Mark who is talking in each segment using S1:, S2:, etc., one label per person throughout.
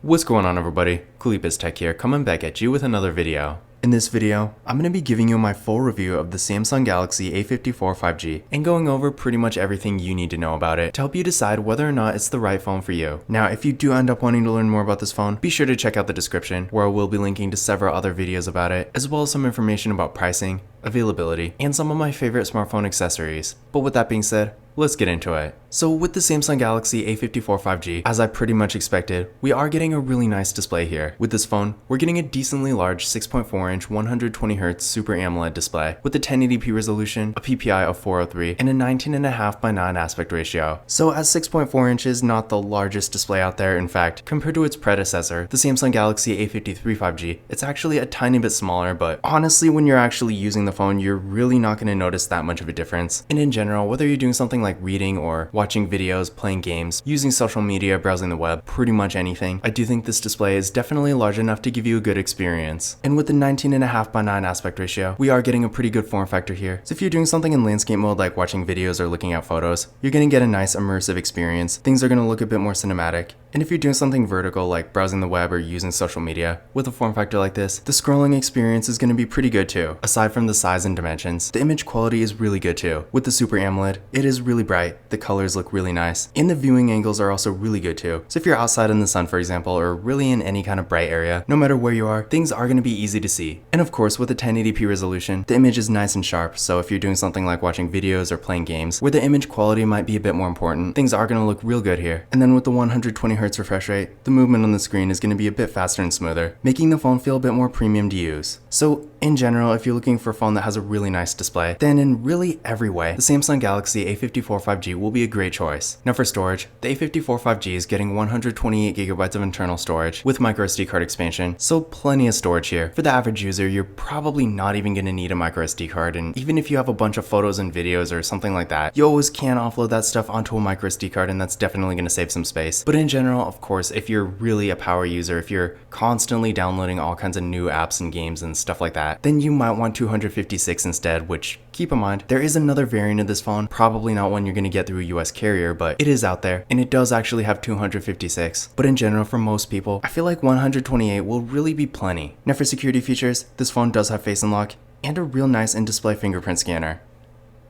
S1: What's going on, everybody? Tech here, coming back at you with another video. In this video, I'm going to be giving you my full review of the Samsung Galaxy A54 5G and going over pretty much everything you need to know about it to help you decide whether or not it's the right phone for you. Now, if you do end up wanting to learn more about this phone, be sure to check out the description where I will be linking to several other videos about it, as well as some information about pricing, availability, and some of my favorite smartphone accessories. But with that being said, let's get into it. So with the Samsung Galaxy A54 5G, as I pretty much expected, we are getting a really nice display here. With this phone, we're getting a decently large 6.4-inch 120Hz Super AMOLED display with a 1080p resolution, a PPI of 403, and a 19.5:9 aspect ratio. So as 6.4 inches, not the largest display out there. In fact, compared to its predecessor, the Samsung Galaxy A53 5G, it's actually a tiny bit smaller, but honestly, when you're actually using the phone, you're really not going to notice that much of a difference. And in general, whether you're doing something like reading or watching videos, playing games, using social media, browsing the web, pretty much anything, I do think this display is definitely large enough to give you a good experience. And with the 19.5:9 aspect ratio, we are getting a pretty good form factor here. So if you're doing something in landscape mode like watching videos or looking at photos, you're going to get a nice immersive experience. Things are going to look a bit more cinematic. And if you're doing something vertical like browsing the web or using social media, with a form factor like this, the scrolling experience is going to be pretty good too. Aside from the size and dimensions, the image quality is really good too. With the Super AMOLED, it is really bright, the colors look really nice, and the viewing angles are also really good too. So if you're outside in the sun, for example, or really in any kind of bright area, no matter where you are, things are going to be easy to see. And of course, with a 1080p resolution, the image is nice and sharp, so if you're doing something like watching videos or playing games, where the image quality might be a bit more important, things are going to look real good here. And then with the 120Hz refresh rate, the movement on the screen is going to be a bit faster and smoother, making the phone feel a bit more premium to use. So in general, if you're looking for a phone that has a really nice display, then in really every way, the Samsung Galaxy A54 5G will be a great choice. Now for storage, the A54 5G is getting 128GB of internal storage with microSD card expansion, so plenty of storage here. For the average user, you're probably not even going to need a microSD card, and even if you have a bunch of photos and videos or something like that, you always can offload that stuff onto a microSD card, and that's definitely going to save some space. But in general, of course, if you're really a power user, if you're constantly downloading all kinds of new apps and games and stuff like that, then you might want 256 instead, which, keep in mind, there is another variant of this phone, probably not one you're going to get through a US carrier, but it is out there, and it does actually have 256. But in general, for most people, I feel like 128 will really be plenty. Now for security features, this phone does have Face Unlock and a real nice in-display fingerprint scanner.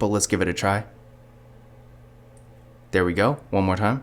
S1: But let's give it a try. There we go, one more time.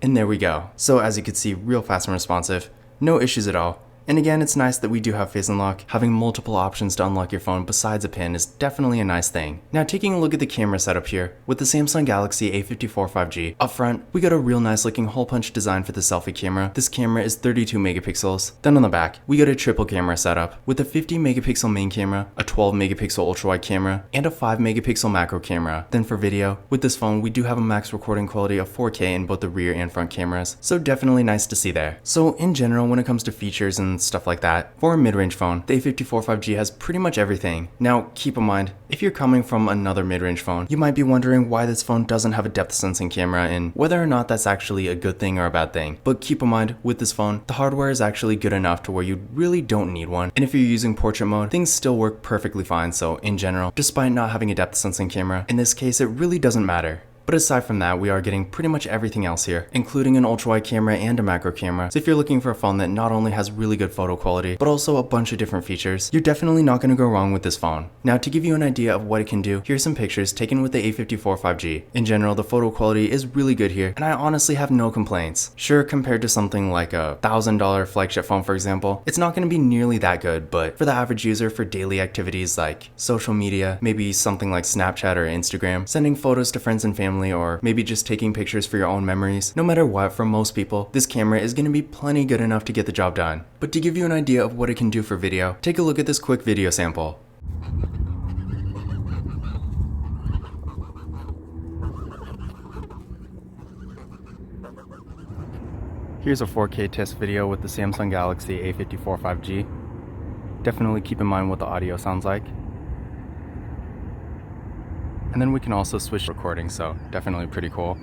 S1: And there we go. So as you can see, real fast and responsive, no issues at all. And again, it's nice that we do have Face Unlock. Having multiple options to unlock your phone besides a pin is definitely a nice thing. Now taking a look at the camera setup here, with the Samsung Galaxy A54 5G, up front, we got a real nice looking hole punch design for the selfie camera. This camera is 32 megapixels. Then on the back, we got a triple camera setup with a 50 megapixel main camera, a 12 megapixel ultra wide camera, and a 5 megapixel macro camera. Then for video, with this phone, we do have a max recording quality of 4K in both the rear and front cameras, so definitely nice to see there. So in general, when it comes to features and stuff like that, for a mid-range phone, the A54 5G has pretty much everything. Now keep in mind, if you're coming from another mid-range phone, you might be wondering why this phone doesn't have a depth sensing camera and whether or not that's actually a good thing or a bad thing. But keep in mind, with this phone, the hardware is actually good enough to where you really don't need one, and if you're using portrait mode, things still work perfectly fine. So in general, despite not having a depth sensing camera, in this case it really doesn't matter. But aside from that, we are getting pretty much everything else here, including an ultra-wide camera and a macro camera. So if you're looking for a phone that not only has really good photo quality, but also a bunch of different features, you're definitely not going to go wrong with this phone. Now to give you an idea of what it can do, here's some pictures taken with the A54 5G. In general, the photo quality is really good here, and I honestly have no complaints. Sure, compared to something like a $1,000 flagship phone, for example, it's not going to be nearly that good, but for the average user, for daily activities like social media, maybe something like Snapchat or Instagram, sending photos to friends and family, or maybe just taking pictures for your own memories, no matter what, for most people, this camera is going to be plenty good enough to get the job done. But to give you an idea of what it can do for video, take a look at this quick video sample. Here's a 4K test video with the Samsung Galaxy A54 5G. Definitely keep in mind what the audio sounds like. And then we can also switch recording, so definitely pretty cool.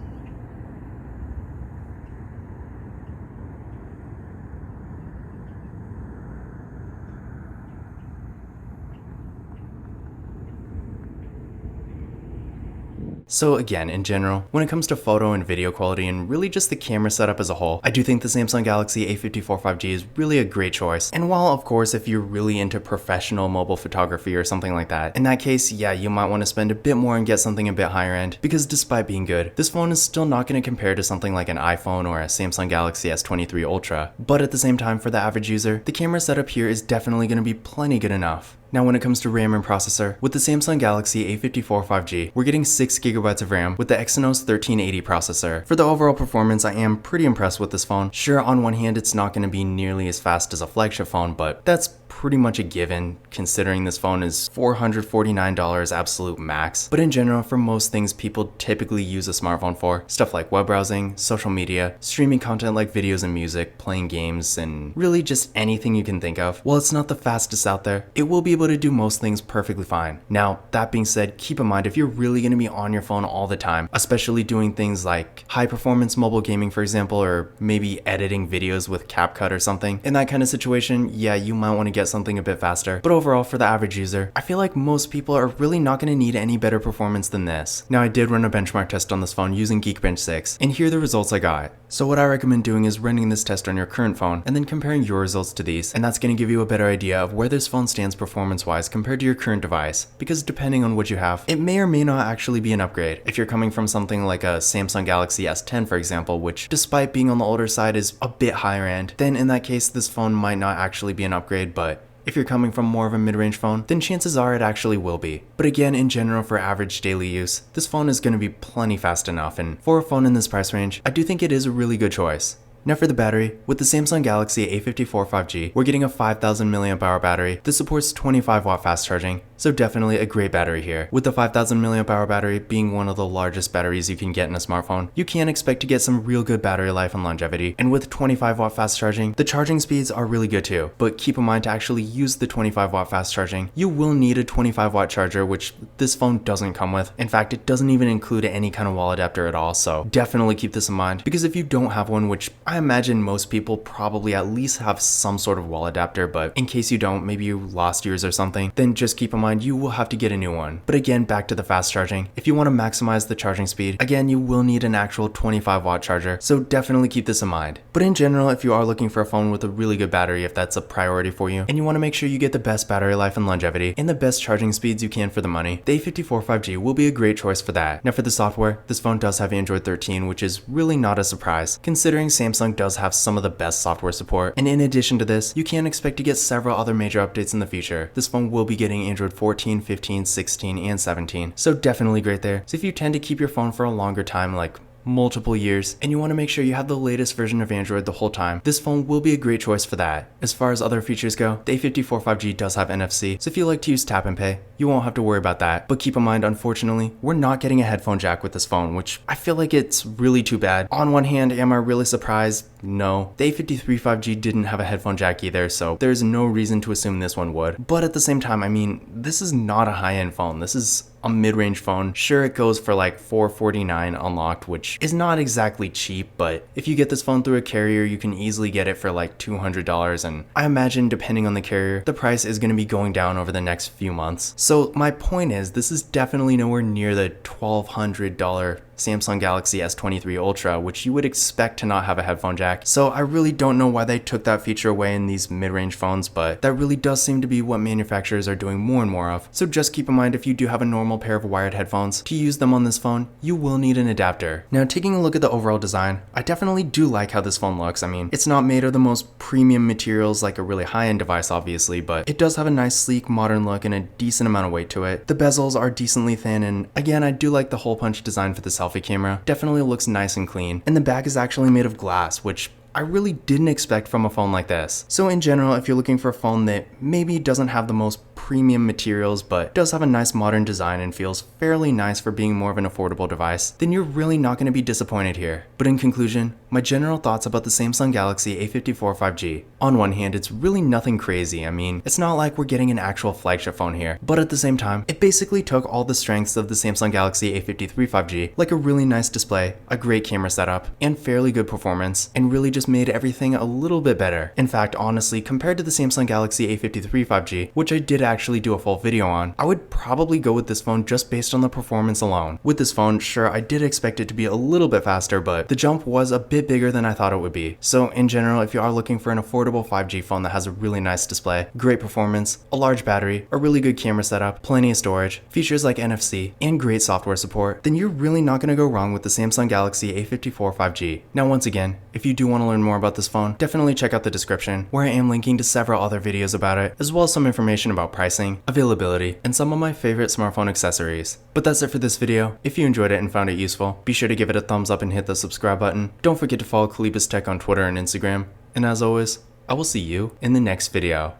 S1: So again, in general, when it comes to photo and video quality and really just the camera setup as a whole, I do think the Samsung Galaxy A54 5G is really a great choice. And while of course if you're really into professional mobile photography or something like that, in that case, yeah, you might want to spend a bit more and get something a bit higher end, because despite being good, this phone is still not going to compare to something like an iPhone or a Samsung Galaxy S23 Ultra. But at the same time, for the average user, the camera setup here is definitely going to be plenty good enough. Now when it comes to RAM and processor, with the Samsung Galaxy A54 5G, we're getting 6GB of RAM with the Exynos 1380 processor. For the overall performance, I am pretty impressed with this phone. Sure, on one hand, it's not going to be nearly as fast as a flagship phone, but that's pretty much a given considering this phone is $449 absolute max. But in general, for most things people typically use a smartphone for, stuff like web browsing, social media, streaming content like videos and music, playing games, and really just anything you can think of. While it's not the fastest out there, it will be able to do most things perfectly fine. Now, that being said, keep in mind if you're really going to be on your phone all the time, especially doing things like high performance mobile gaming for example, or maybe editing videos with CapCut or something, in that kind of situation, yeah, you might want to get something a bit faster. But overall, for the average user, I feel like most people are really not going to need any better performance than this. Now, I did run a benchmark test on this phone using Geekbench 6, and here are the results I got. So what I recommend doing is running this test on your current phone and then comparing your results to these, and that's going to give you a better idea of where this phone stands performance-wise compared to your current device, because depending on what you have, it may or may not actually be an upgrade. If you're coming from something like a Samsung Galaxy S10 for example, which despite being on the older side is a bit higher end, then in that case this phone might not actually be an upgrade, but if you're coming from more of a mid-range phone, then chances are it actually will be. But again, in general, for average daily use, this phone is going to be plenty fast enough, and for a phone in this price range, I do think it is a really good choice. Now for the battery, with the Samsung Galaxy A54 5G, we're getting a 5000 mAh battery that supports 25W fast charging, so definitely a great battery here. With the 5000 mAh battery being one of the largest batteries you can get in a smartphone, you can expect to get some real good battery life and longevity, and with 25W fast charging, the charging speeds are really good too. But keep in mind to actually use the 25W fast charging, you will need a 25W charger, which this phone doesn't come with. In fact, it doesn't even include any kind of wall adapter at all, so definitely keep this in mind, because if you don't have one, which I imagine most people probably at least have some sort of wall adapter, but in case you don't, maybe you lost yours or something, then just keep in mind you will have to get a new one. But again, back to the fast charging. If you want to maximize the charging speed, again, you will need an actual 25W charger, so definitely keep this in mind. But in general, if you are looking for a phone with a really good battery, if that's a priority for you, and you want to make sure you get the best battery life and longevity, and the best charging speeds you can for the money, the A54 5G will be a great choice for that. Now for the software, this phone does have Android 13, which is really not a surprise, considering Samsung does have some of the best software support. And in addition to this, you can expect to get several other major updates in the future. This phone will be getting Android 14, 15, 16, and 17, so definitely great there. So if you tend to keep your phone for a longer time, like multiple years, and you want to make sure you have the latest version of Android the whole time, this phone will be a great choice for that. As far as other features go, the A54 5G does have NFC, so if you like to use tap and pay, you won't have to worry about that. But keep in mind, unfortunately, we're not getting a headphone jack with this phone, which I feel like it's really too bad. On one hand, am I really surprised? No. The A53 5G didn't have a headphone jack either, so there's no reason to assume this one would. But at the same time, I mean, this is not a high-end phone. This is a mid-range phone. Sure, it goes for like $449 unlocked, which is not exactly cheap, but if you get this phone through a carrier, you can easily get it for like $200, and I imagine depending on the carrier, the price is going to be going down over the next few months. So my point is, this is definitely nowhere near the $1,200 Samsung Galaxy S23 Ultra, which you would expect to not have a headphone jack. So I really don't know why they took that feature away in these mid-range phones, but that really does seem to be what manufacturers are doing more and more of. So just keep in mind, if you do have a normal pair of wired headphones, to use them on this phone, you will need an adapter. Now, taking a look at the overall design, I definitely do like how this phone looks. I mean, it's not made of the most premium materials like a really high-end device, obviously, but it does have a nice, sleek, modern look and a decent amount of weight to it. The bezels are decently thin, and again, I do like the hole punch design for the selfie camera. Definitely looks nice and clean. And the back is actually made of glass, which I really didn't expect from a phone like this. So in general, if you're looking for a phone that maybe doesn't have the most premium materials but does have a nice modern design and feels fairly nice for being more of an affordable device, then you're really not going to be disappointed here. But in conclusion, my general thoughts about the Samsung Galaxy A54 5G. On one hand, it's really nothing crazy. I mean, it's not like we're getting an actual flagship phone here, but at the same time, it basically took all the strengths of the Samsung Galaxy A53 5G, like a really nice display, a great camera setup, and fairly good performance, and really just made everything a little bit better. In fact, honestly, compared to the Samsung Galaxy A53 5G, which I did actually do a full video on, I would probably go with this phone just based on the performance alone. With this phone, sure, I did expect it to be a little bit faster, but the jump was a bit bigger than I thought it would be. So in general, if you are looking for an affordable 5G phone that has a really nice display, great performance, a large battery, a really good camera setup, plenty of storage, features like NFC, and great software support, then you're really not going to go wrong with the Samsung Galaxy A54 5G. Now once again, if you do want to learn more about this phone, definitely check out the description, where I am linking to several other videos about it, as well as some information about pricing, availability, and some of my favorite smartphone accessories. But that's it for this video. If you enjoyed it and found it useful, be sure to give it a thumbs up and hit the subscribe button. Don't forget to follow Kalibas Tech on Twitter and Instagram. And as always, I will see you in the next video.